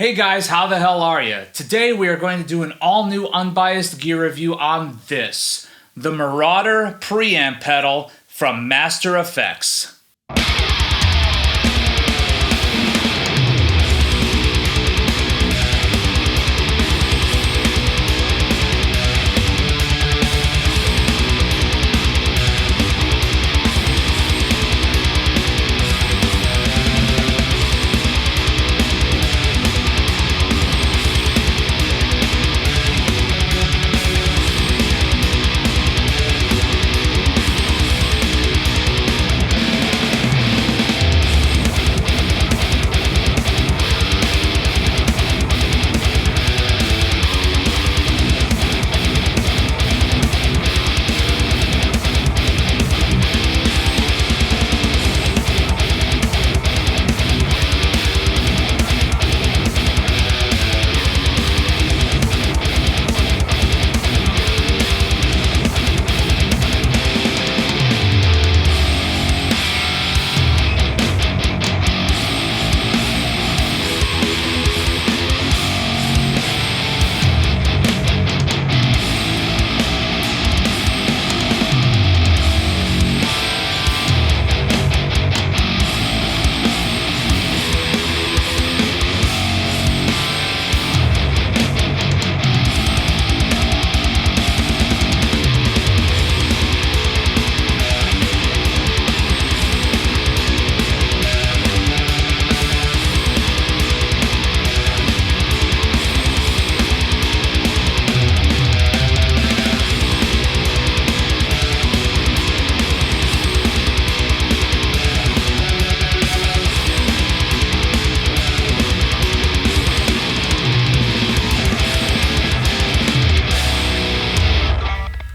Hey guys, how the hell are you? Today we are going to do an all-new unbiased gear review on this, the Marauder preamp pedal from Master Effects.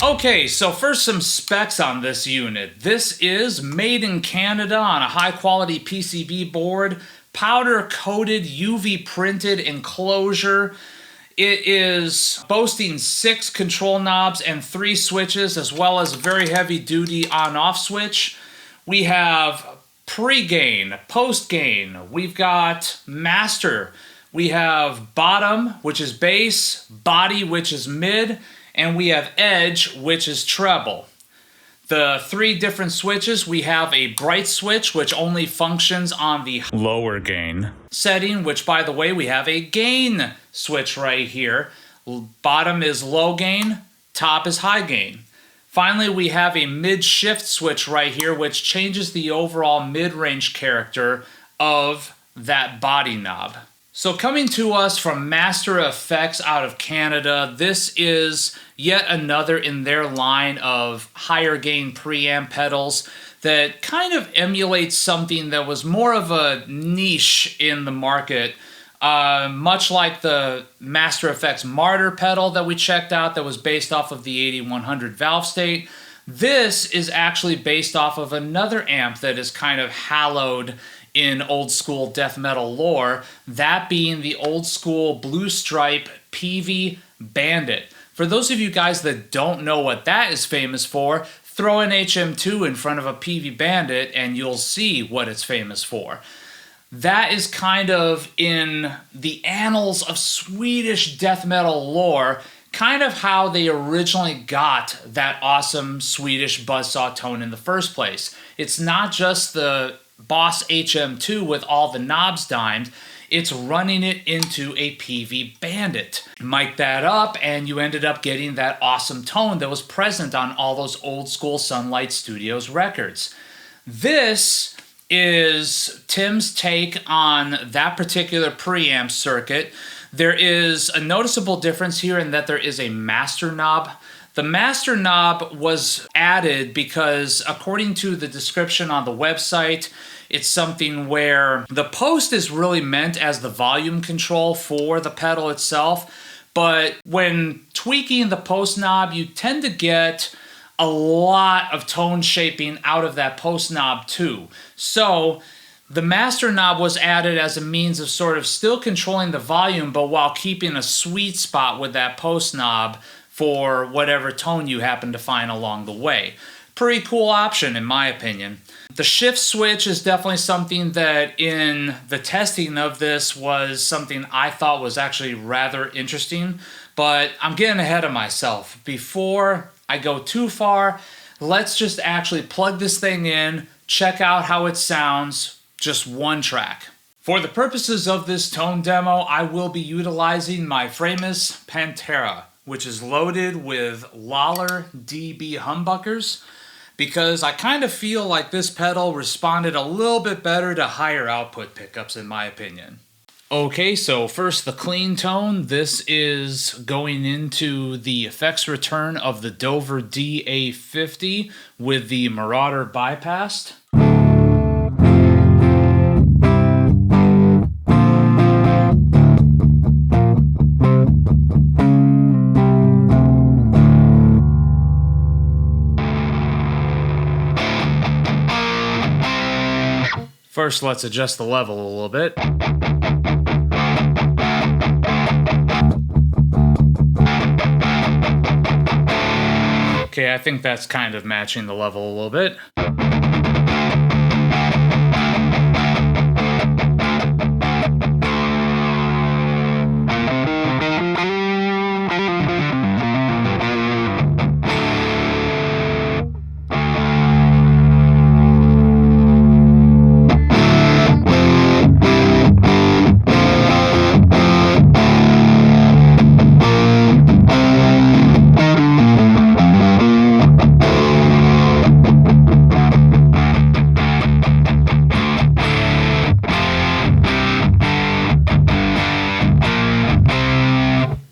Okay, so first some specs on this unit. This is made in Canada on a high-quality PCB board, powder-coated, UV-printed enclosure. It is boasting 6 control knobs and 3 switches, as well as a very heavy-duty on-off switch. We have pre-gain, post-gain. We've got master. We have bottom, which is bass, body, which is mid, and we have edge, which is treble. The 3 different switches, we have a bright switch, which only functions on the lower gain setting, which, by the way, we have a gain switch right here. Bottom is low gain, top is high gain. Finally, we have a mid-shift switch right here, which changes the overall mid-range character of that body knob. So coming to us from Master Effects out of Canada, this is yet another in their line of higher gain preamp pedals that kind of emulates something that was more of a niche in the market, much like the Master Effects Marauder pedal that we checked out that was based off of the 8100 valve state. This is actually based off of another amp that is kind of hallowed in old school death metal lore, that being the old school blue stripe Peavey Bandit. For those of you guys that don't know what that is famous for, throw an HM2 in front of a Peavey Bandit and you'll see what it's famous for. That is kind of in the annals of Swedish death metal lore, kind of how they originally got that awesome Swedish buzzsaw tone in the first place. It's not just the Boss HM2 with all the knobs dimed, it's running it into a Peavey Bandit. Mic that up and you ended up getting that awesome tone that was present on all those old school Sunlight Studios records. This is Tim's take on that particular preamp circuit. There is a noticeable difference here in that there is a master knob. The master knob was added because, according to the description on the website, it's something where the post is really meant as the volume control for the pedal itself, but when tweaking the post knob, you tend to get a lot of tone shaping out of that post knob too. So the master knob was added as a means of sort of still controlling the volume, but while keeping a sweet spot with that post knob for whatever tone you happen to find along the way. pretty cool option in my opinion. The shift switch is definitely something that in the testing of this was something I thought was actually rather interesting, but I'm getting ahead of myself. Before I go too far, let's just actually plug this thing in, check out how it sounds, just one track. For the purposes of this tone demo, I will be utilizing my Framus Pantera, which is loaded with Lawler DB humbuckers, because I kind of feel like this pedal responded a little bit better to higher output pickups in my opinion. Okay, so first the clean tone. This is going into the effects return of the Dover DA50 with the Marauder bypassed. First, let's adjust the level a little bit. Okay, I think that's kind of matching the level a little bit.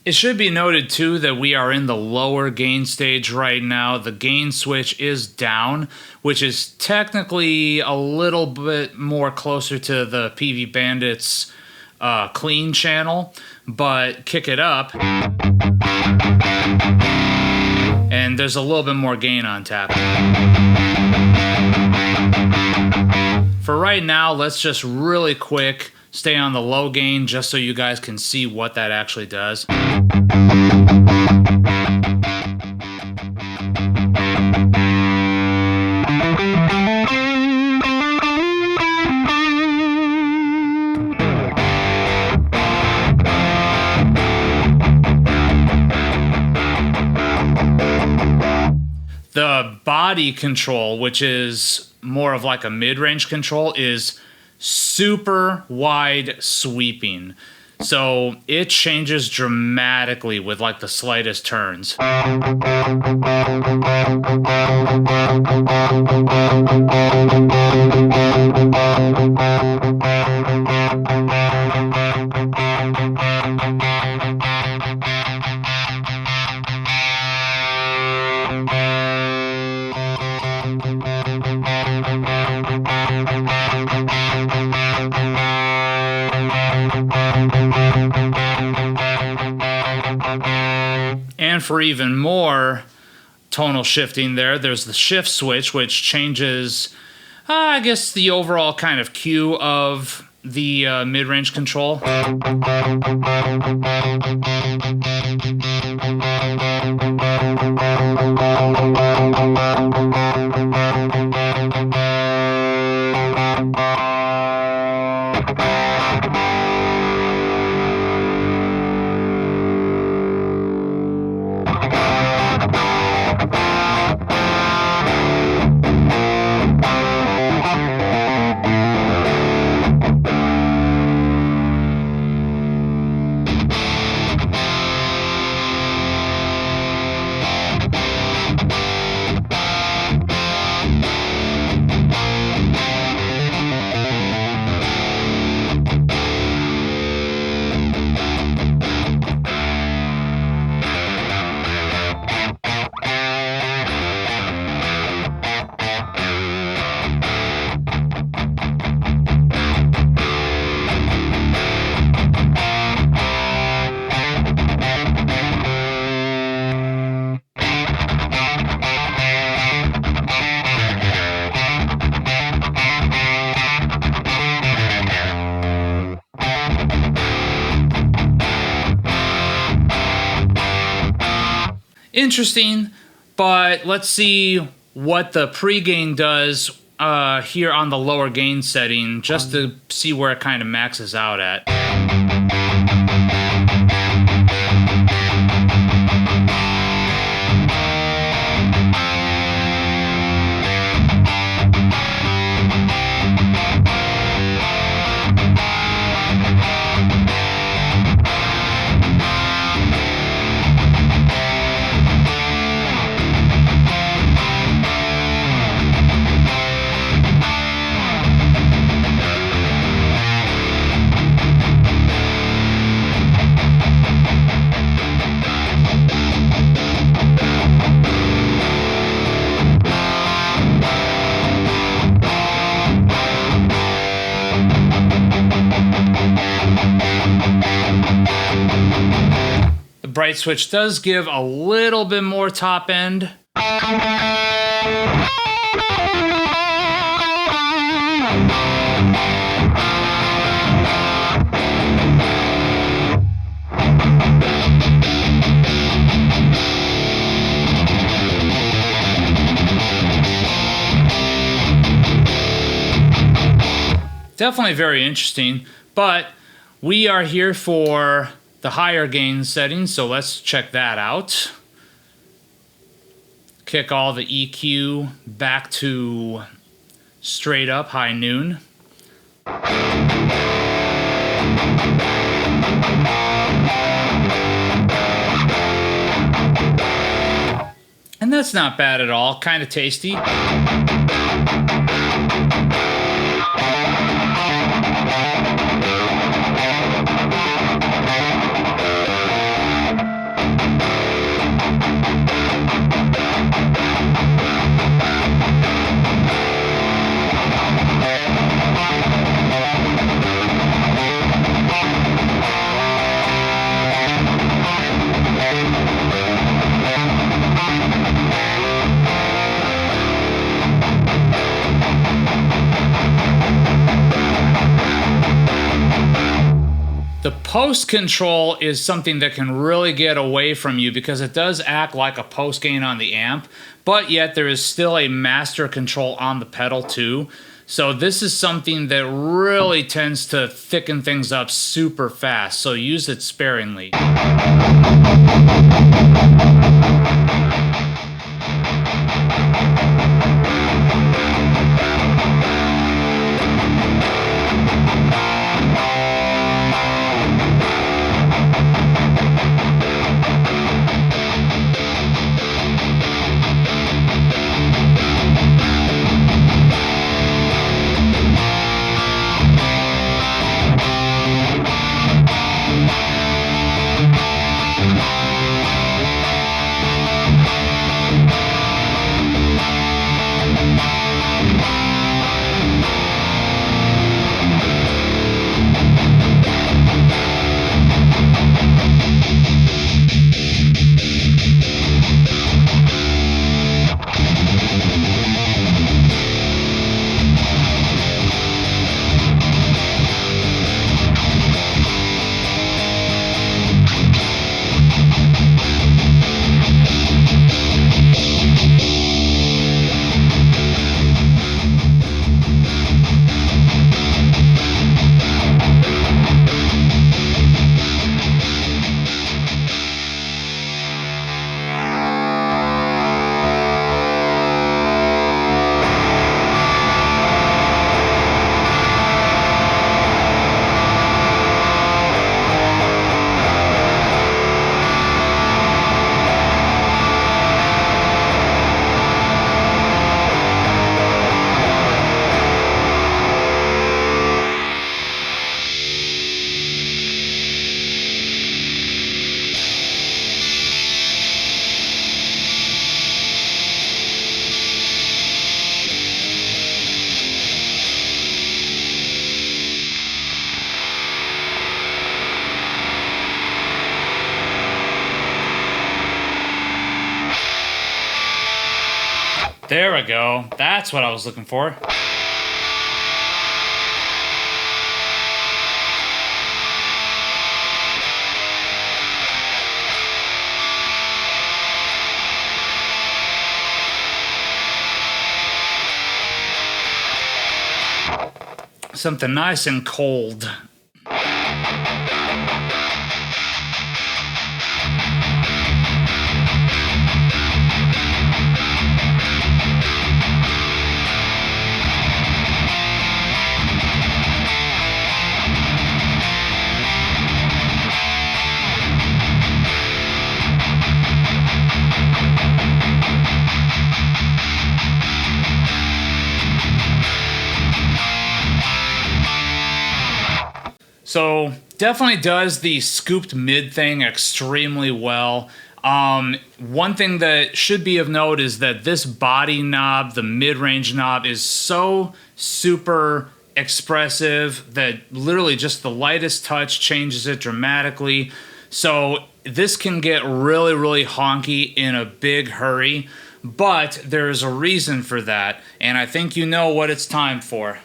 It should be noted too that we are in the lower gain stage right now. The gain switch is down, which is technically a little bit more closer to the Peavey Bandit's clean channel, but kick it up and there's a little bit more gain on tap. For right now, let's just really quick stay on the low gain just so you guys can see what that actually does. The body control, which is more of like a mid-range control, is super wide sweeping. So it changes dramatically with like the slightest turns. And for even more tonal shifting there's the shift switch, which changes, I guess, the overall kind of cue of the mid-range control. Interesting, but let's see what the pre-gain does here on the lower gain setting, just to see where it kind of maxes out at. The bright switch does give a little bit more top end. Definitely very interesting, but we are here for the higher gain settings, so let's check that out. Kick all the EQ back to straight up high noon. And that's not bad at all, kind of tasty. The post control is something that can really get away from you because it does act like a post gain on the amp, but yet there is still a master control on the pedal too. So this is something that really tends to thicken things up super fast, so use it sparingly. There we go. That's what I was looking for. Something nice and cold. So definitely does the scooped mid thing extremely well. One thing that should be of note is that this body knob, the mid-range knob, is so super expressive that literally just the lightest touch changes it dramatically. So this can get really, really honky in a big hurry, but there's a reason for that, and I think you know what it's time for.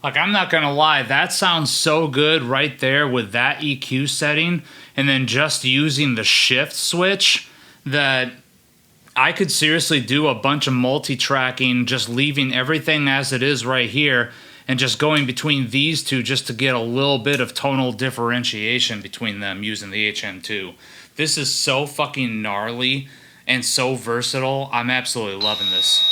Like, I'm not gonna lie, that sounds so good right there with that EQ setting, and then just using the shift switch, that I could seriously do a bunch of multi-tracking, just leaving everything as it is right here, and just going between these two just to get a little bit of tonal differentiation between them using the HM2. This is so fucking gnarly and so versatile. I'm absolutely loving this.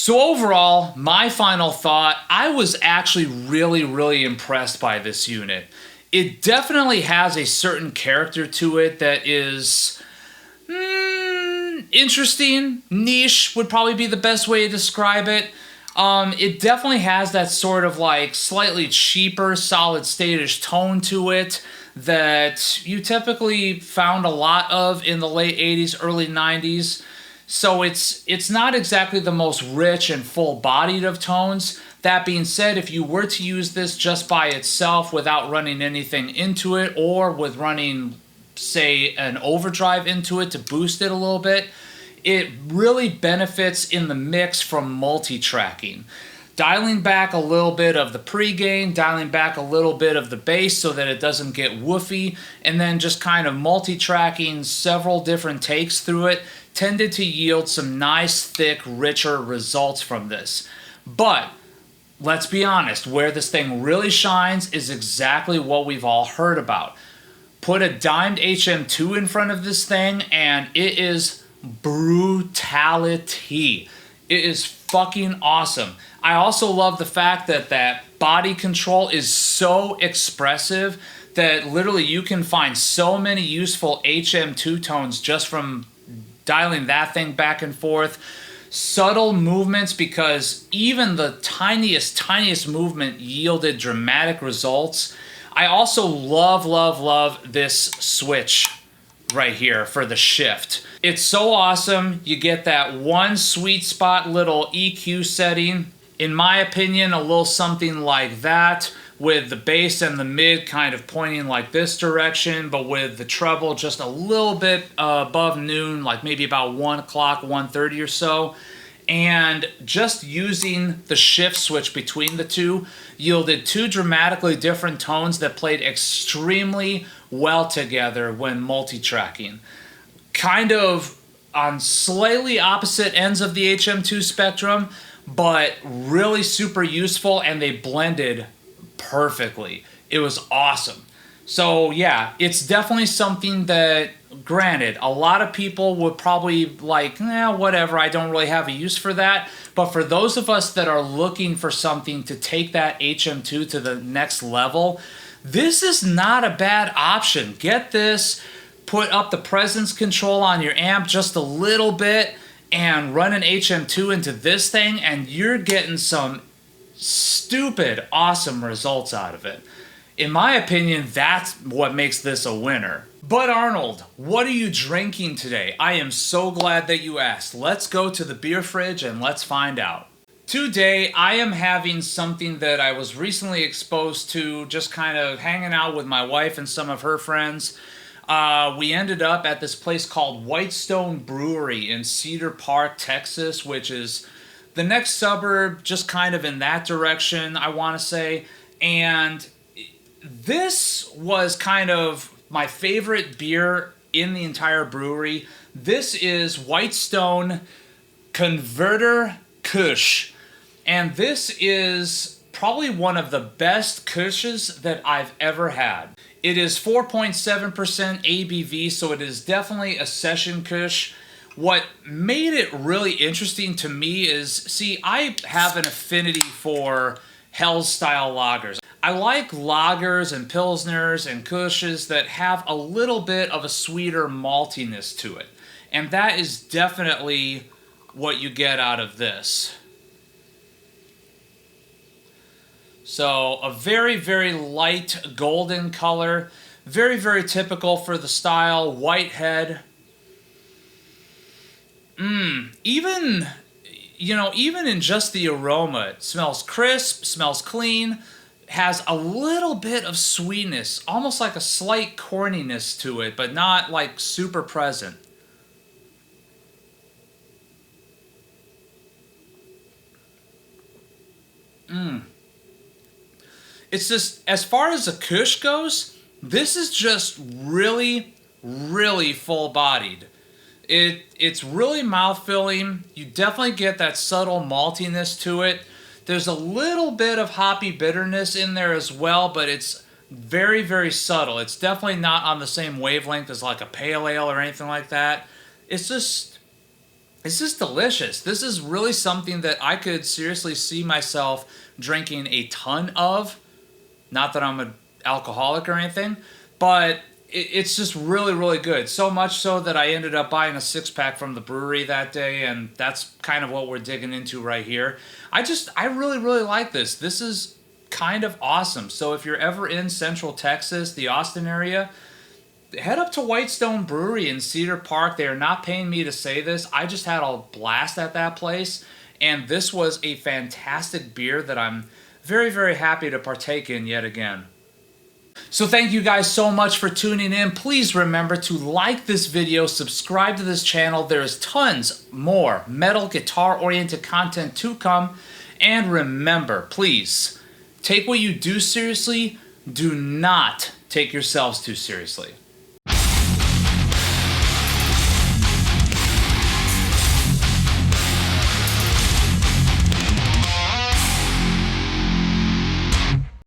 So overall, my final thought, I was actually really impressed by this unit. It definitely has a certain character to it that is interesting. Niche would probably be the best way to describe it. It definitely has that sort of like slightly cheaper, solid state-ish tone to it that you typically found a lot of in the late 80s, early 90s. So it's not exactly the most rich and full-bodied of tones. That being said, if you were to use this just by itself without running anything into it, or with running, say, an overdrive into it to boost it a little bit, it really benefits in the mix from multi-tracking. Dialing back a little bit of the pre-gain, dialing back a little bit of the bass so that it doesn't get woofy, and then just kind of multi-tracking several different takes through it tended to yield some nice, thick, richer results from this. But let's be honest, where this thing really shines is exactly what we've all heard about. Put a dimed HM2 in front of this thing and it is brutality. It is fucking awesome. I also love the fact that that body control is so expressive that literally you can find so many useful HM2 tones just from dialing that thing back and forth. Subtle movements, because even the tiniest movement yielded dramatic results. I also love this switch right here for the shift. It's so awesome. You get that one sweet spot little EQ setting. In my opinion, a little something like that, with the bass and the mid kind of pointing like this direction, but with the treble just a little bit above noon, like maybe about 1 o'clock, 1:30 or so. And just using the shift switch between the two yielded two dramatically different tones that played extremely well together when multi-tracking. Kind of on slightly opposite ends of the HM2 spectrum, but really super useful, and they blended perfectly. It was awesome. So yeah, it's definitely something that, granted, a lot of people would probably like, whatever, I don't really have a use for that. But for those of us that are looking for something to take that HM2 to the next level, this is not a bad option. Get this, put up the presence control on your amp just a little bit, and run an HM2 into this thing, and you're getting some stupid awesome results out of it. In my opinion, that's what makes this a winner. But Arnold, what are you drinking today? I am so glad that you asked. Let's go to the beer fridge and let's find out. Today, I am having something that I was recently exposed to, just kind of hanging out with my wife and some of her friends. We ended up at this place called Whitestone Brewery in Cedar Park, Texas, which is the next suburb, just kind of in that direction, I want to say. And this was kind of my favorite beer in the entire brewery. This is Whitestone Converter Kush. And this is probably one of the best Kushes that I've ever had. It is 4.7% ABV, so it is definitely a session Kush. What made it really interesting to me is, see, I have an affinity for Helles style lagers. I like lagers and pilsners and Kushes that have a little bit of a sweeter maltiness to it. And that is definitely what you get out of this. So a very light golden color, very typical for the style, white head. Even in just the aroma, it smells crisp, smells clean, has a little bit of sweetness, almost like a slight corniness to it, but not like super present. It's just, as far as a Kush goes, this is just really full-bodied. It's really mouth-filling. You definitely get that subtle maltiness to it. There's a little bit of hoppy bitterness in there as well, but it's very subtle. It's definitely not on the same wavelength as like a pale ale or anything like that. It's It's just delicious. This is really something that I could seriously see myself drinking a ton of. Not that I'm an alcoholic or anything, but it's just really, really good. So much so that I ended up buying a 6-pack from the brewery that day, and that's kind of what we're digging into right here. I really, really like this. This is kind of awesome. So if you're ever in Central Texas, the Austin area, head up to Whitestone Brewery in Cedar Park. They are not paying me to say this. I just had a blast at that place, and this was a fantastic beer that I'm very, very happy to partake in yet again. So thank you guys so much for tuning in. Please remember to like this video, subscribe to this channel. There is tons more metal guitar-oriented content to come. And remember, please, take what you do seriously. Do not take yourselves too seriously.